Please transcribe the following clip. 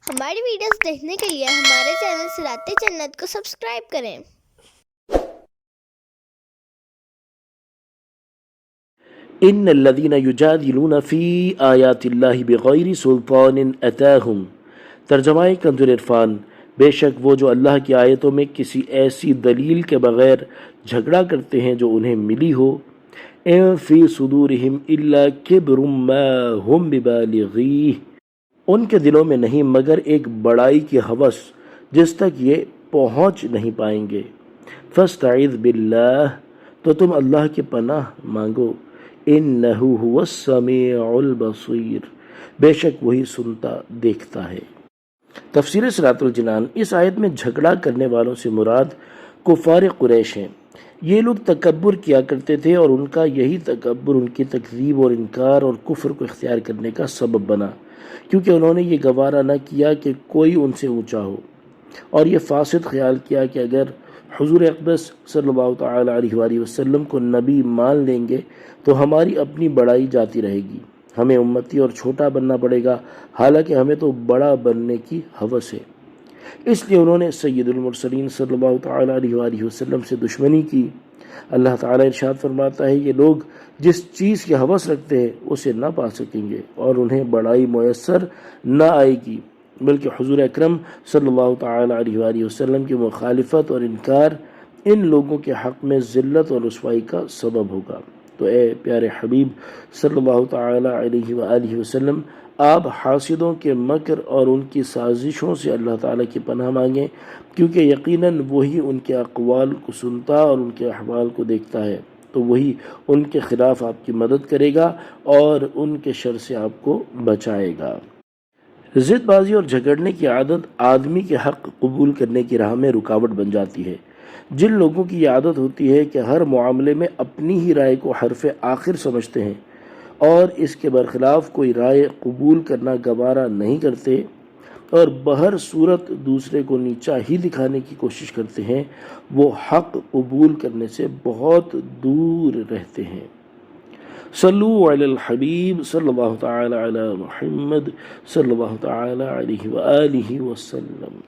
ہماری ویڈیوز دیکھنے کے لیے ہمارے چینل صراط جنت کو سبسکرائب کریں۔ ان الذين يجادلون في آیات اللہ بغیر سلطان اتاہم۔ ترجمہ کنز العرفان۔ بے شک وہ جو اللہ کی آیتوں میں کسی ایسی دلیل کے بغیر جھگڑا کرتے ہیں جو انہیں ملی ہو، ان فی صدورہم الا کبر ما ہم ببالغیہ، ان کے دلوں میں نہیں مگر ایک بڑائی کی ہوس جس تک یہ پہنچ نہیں پائیں گے۔ فاستعذ باللہ، تو تم اللہ کی پناہ مانگو، انہ هو السمیع البصیر، بے شک وہی سنتا دیکھتا ہے۔ تفسیر صراط الجنان۔ اس آیت میں جھگڑا کرنے والوں سے مراد کفار قریش ہیں۔ یہ لوگ تکبر کیا کرتے تھے اور ان کا یہی تکبر ان کی تکذیب اور انکار اور کفر کو اختیار کرنے کا سبب بنا، کیونکہ انہوں نے یہ گوارا نہ کیا کہ کوئی ان سے اونچا ہو، اور یہ فاسد خیال کیا کہ اگر حضور اقدس صلی اللہ تعالی علیہ وآلہ وسلم کو نبی مان لیں گے تو ہماری اپنی بڑائی جاتی رہے گی، ہمیں امتی اور چھوٹا بننا پڑے گا، حالانکہ ہمیں تو بڑا بننے کی ہوس ہے۔ اس لیے انہوں نے سید المرسلین صلی اللہ تعالی علیہ وآلہ وسلم سے دشمنی کی۔ اللہ تعالی ارشاد فرماتا ہے، یہ لوگ جس چیز کی ہوس رکھتے ہیں اسے نہ پا سکیں گے اور انہیں بڑائی میسر نہ آئے گی، بلکہ حضور اکرم صلی اللہ تعالی علیہ وآلہ وسلم کی مخالفت اور انکار ان لوگوں کے حق میں ذلت اور رسوائی کا سبب ہوگا۔ تو اے پیارے حبیب صلی اللہ تعالی علیہ وآلہ وسلم، آپ حاسدوں کے مکر اور ان کی سازشوں سے اللہ تعالیٰ کی پناہ مانگیں، کیونکہ یقیناً وہی ان کے اقوال کو سنتا اور ان کے احوال کو دیکھتا ہے، تو وہی ان کے خلاف آپ کی مدد کرے گا اور ان کے شر سے آپ کو بچائے گا۔ ضد بازی اور جھگڑنے کی عادت آدمی کے حق قبول کرنے کی راہ میں رکاوٹ بن جاتی ہے۔ جن لوگوں کی یہ عادت ہوتی ہے کہ ہر معاملے میں اپنی ہی رائے کو حرف آخر سمجھتے ہیں اور اس کے برخلاف کوئی رائے قبول کرنا گوارا نہیں کرتے اور بہر صورت دوسرے کو نیچا ہی دکھانے کی کوشش کرتے ہیں، وہ حق قبول کرنے سے بہت دور رہتے ہیں۔ صلو علی الحبیب صلی اللہ تعالی علی محمد صلی اللہ تعالی علیہ وآلہ وسلم۔